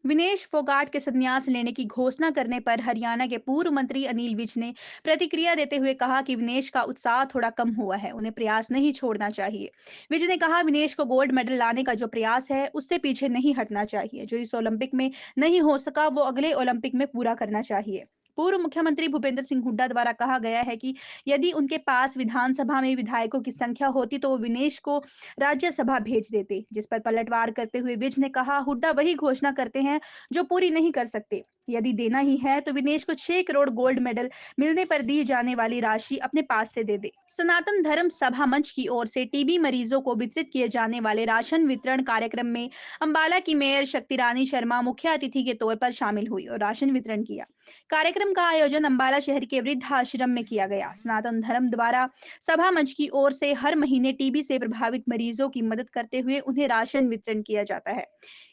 विनेश फोगाट के संन्यास लेने की घोषणा करने पर हरियाणा के पूर्व मंत्री अनिल विज ने प्रतिक्रिया देते हुए कहा कि विनेश का उत्साह थोड़ा कम हुआ है, उन्हें प्रयास नहीं छोड़ना चाहिए। विज ने कहा, विनेश को गोल्ड मेडल लाने का जो प्रयास है उससे पीछे नहीं हटना चाहिए। जो इस ओलंपिक में नहीं हो सका वो अगले ओलंपिक में पूरा करना चाहिए। पूर्व मुख्यमंत्री भूपेंद्र सिंह हुड्डा द्वारा कहा गया है कि यदि उनके पास विधानसभा में विधायकों की संख्या होती तो वो विनेश को राज्यसभा भेज देते, जिस पर पलटवार करते हुए विज ने कहा, हुड्डा वही घोषणा करते हैं जो पूरी नहीं कर सकते। यदि देना ही है तो विनेश को 6 करोड़ गोल्ड मेडल मिलने पर दी जाने वाली राशि अपने पास से दे दे। सनातन धर्म सभा मंच की ओर से टीबी मरीजों को वितरित किए जाने वाले राशन वितरण कार्यक्रम में अंबाला की मेयर शक्ति रानी शर्मा मुख्य अतिथि के तौर पर शामिल हुई और राशन वितरण किया। कार्यक्रम का आयोजन अंबाला शहर के वृद्ध आश्रम में किया गया। सनातन धर्म द्वारा सभा मंच की ओर से हर महीने टीबी से प्रभावित मरीजों की मदद करते हुए उन्हें राशन वितरण किया जाता है।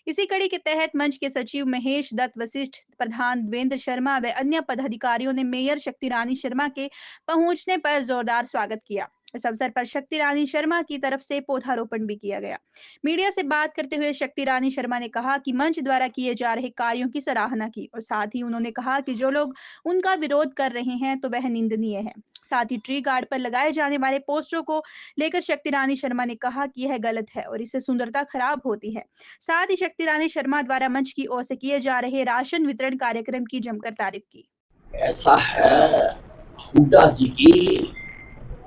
इसी कड़ी के तहत मंच के सचिव महेश दत्त वशिष्ठ, प्रधान देवेंद्र शर्मा व अन्य पदाधिकारियों ने मेयर शक्ति रानी शर्मा के पहुंचने पर जोरदार स्वागत किया। इस अवसर पर शक्ति रानी शर्मा की तरफ से पौधारोपण भी किया गया। मीडिया से बात करते हुए शक्ति रानी शर्मा ने कहा कि मंच द्वारा किए जा रहे कार्यों की सराहना की और साथ ही उन्होंने कहा कि जो लोग उनका विरोध कर रहे हैं तो वह निंदनीय है। साथ ही ट्री गार्ड पर लगाए जाने वाले पोस्टरों को लेकर शक्ति रानी शर्मा ने कहा कि यह गलत है और इससे सुंदरता खराब होती है। साथ ही शक्ति रानी शर्मा द्वारा मंच की ओर से किए जा रहे राशन वितरण कार्यक्रम की जमकर तारीफ की। ऐसा है, हुड्डा जी की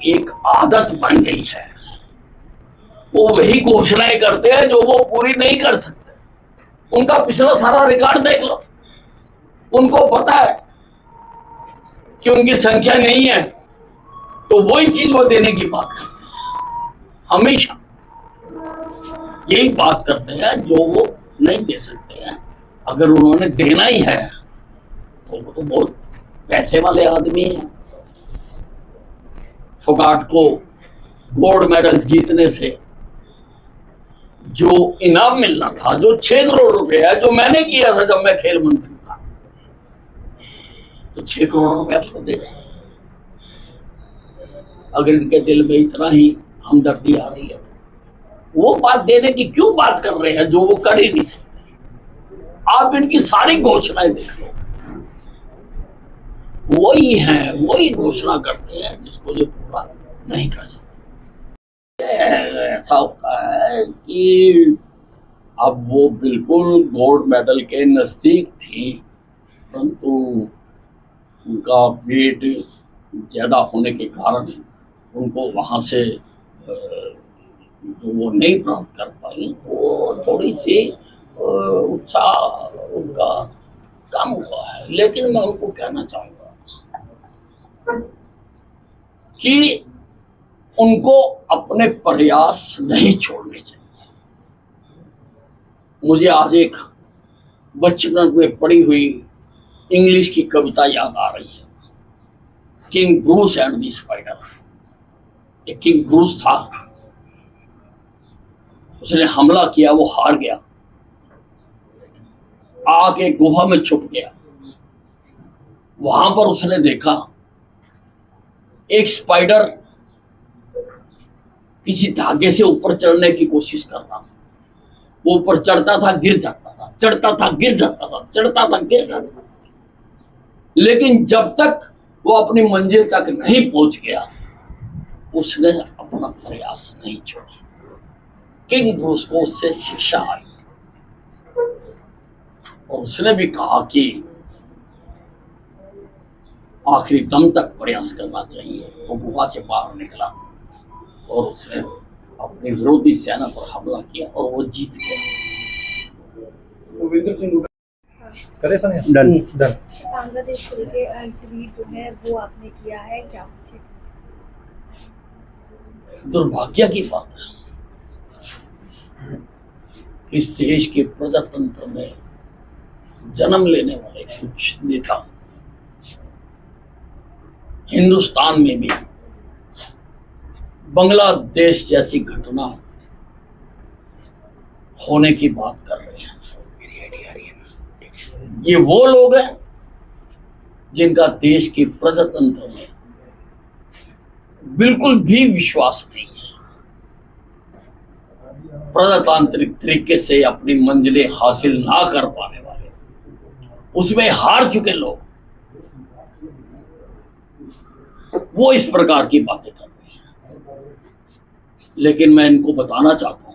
एक आदत बन गई है, वो वही घोषणाएं करते हैं जो वो पूरी नहीं कर सकते। उनका पिछला सारा रिकॉर्ड देख लो, उनको पता है कि उनकी संख्या नहीं है तो वही चीज वो देने की बात करते हैं। हमेशा यही बात करते हैं जो वो नहीं दे सकते हैं। अगर उन्होंने देना ही है तो वो तो बहुत पैसे वाले आदमी हैं। फोगाट को गोल्ड मेडल जीतने से जो इनाम मिलना था, जो 6 करोड़ रुपए है, जो मैंने किया था जब मैं खेल मंत्री था, तो 6 करोड़ रुपया उसको दे दें। अगर इनके दिल में इतना ही हमदर्दी आ रही है, वो बात देने की क्यों बात कर रहे हैं जो वो कर ही नहीं सकते। आप इनकी सारी घोषणाएं देख लो, वही हैं, वही घोषणा करते हैं जिसको जो पूरा नहीं कर सकते। ऐसा होता है कि अब वो बिल्कुल गोल्ड मेडल के नजदीक थी, परंतु उनका वेट ज्यादा होने के कारण उनको वहां से वो नहीं प्राप्त कर पाई। वो थोड़ी सी उत्साह उनका कम हुआ है। लेकिन मैं उनको कहना चाहूंगा कि उनको अपने प्रयास नहीं छोड़ने चाहिए। मुझे आज एक बचपन में पढ़ी हुई इंग्लिश की कविता याद आ रही है, king Bruce and the spider. एक किंग ब्रूस था, उसने हमला किया, वो हार गया, आग एक गुफा में छुप गया। वहां पर उसने देखा एक स्पाइडर किसी धागे से ऊपर चढ़ने की कोशिश कर रहा था। वो ऊपर चढ़ता था, गिर जाता था, चढ़ता था, गिर जाता था, चढ़ता था, गिर जाता था। लेकिन जब तक वो अपनी मंजिल तक नहीं पहुंच गया, उसने अपना प्रयास नहीं छोड़ा। किंग ब्रूस को उससे शिक्षा आई और उसने भी कहा कि आखिरी दम तक प्रयास करना चाहिए। वो गुफा से बाहर निकला और उसने अपनी विरोधी सेना पर हमला किया और वो जीत गया। करे सर डन डन। बांग्लादेश को लेके ट्वीट जो है वो आपने किया है, क्या कुछ? दुर्भाग्य की बात है, इस देश के प्रजातंत्र में जन्म लेने वाले कुछ नेता हिंदुस्तान में भी बांग्लादेश जैसी घटना होने की बात कर रहे हैं। ये वो लोग हैं जिनका देश के प्रजातंत्र में बिल्कुल भी विश्वास नहीं है। प्रजातांत्रिक तरीके से अपनी मंजिलें हासिल ना कर पाने वाले उसमें हार चुके लोग वो इस प्रकार की बातें कर रहे हैं। लेकिन मैं इनको बताना चाहता हूं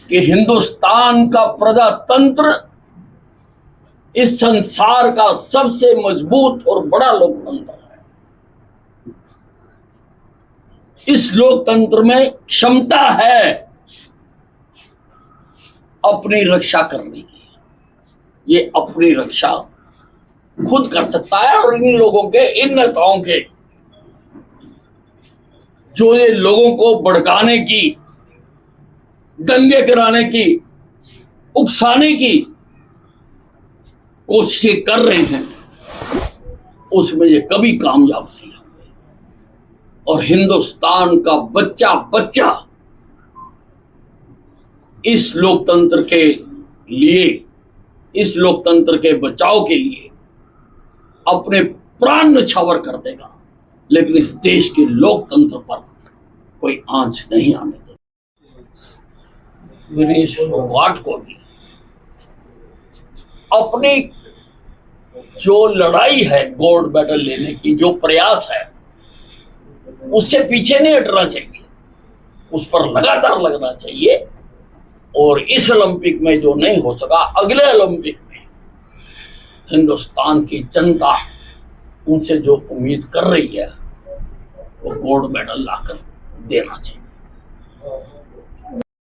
कि हिंदुस्तान का प्रजातंत्र इस संसार का सबसे मजबूत और बड़ा लोकतंत्र है। इस लोकतंत्र में क्षमता है अपनी रक्षा करने की। ये अपनी रक्षा खुद कर सकता है और इन लोगों के, इन नेताओं के जो ये लोगों को भड़काने की, दंगे कराने की, उकसाने की कोशिशें कर रहे हैं, उसमें ये कभी कामयाब नहीं होंगे। और हिंदुस्तान का बच्चा बच्चा इस लोकतंत्र के लिए, इस लोकतंत्र के बचाव के लिए अपने प्राण न्यौछावर कर देगा, लेकिन इस देश के लोकतंत्र पर कोई आंच नहीं आने देगा। विनेश फोगाट को भी अपनी जो लड़ाई है गोल्ड मेडल लेने की, जो प्रयास है, उससे पीछे नहीं हटना चाहिए, उस पर लगातार लगना चाहिए। और इस ओलंपिक में जो नहीं हो सका, अगले ओलंपिक में हिंदुस्तान की जनता उनसे जो उम्मीद कर रही है वो गोल्ड मेडल लाकर देना चाहिए।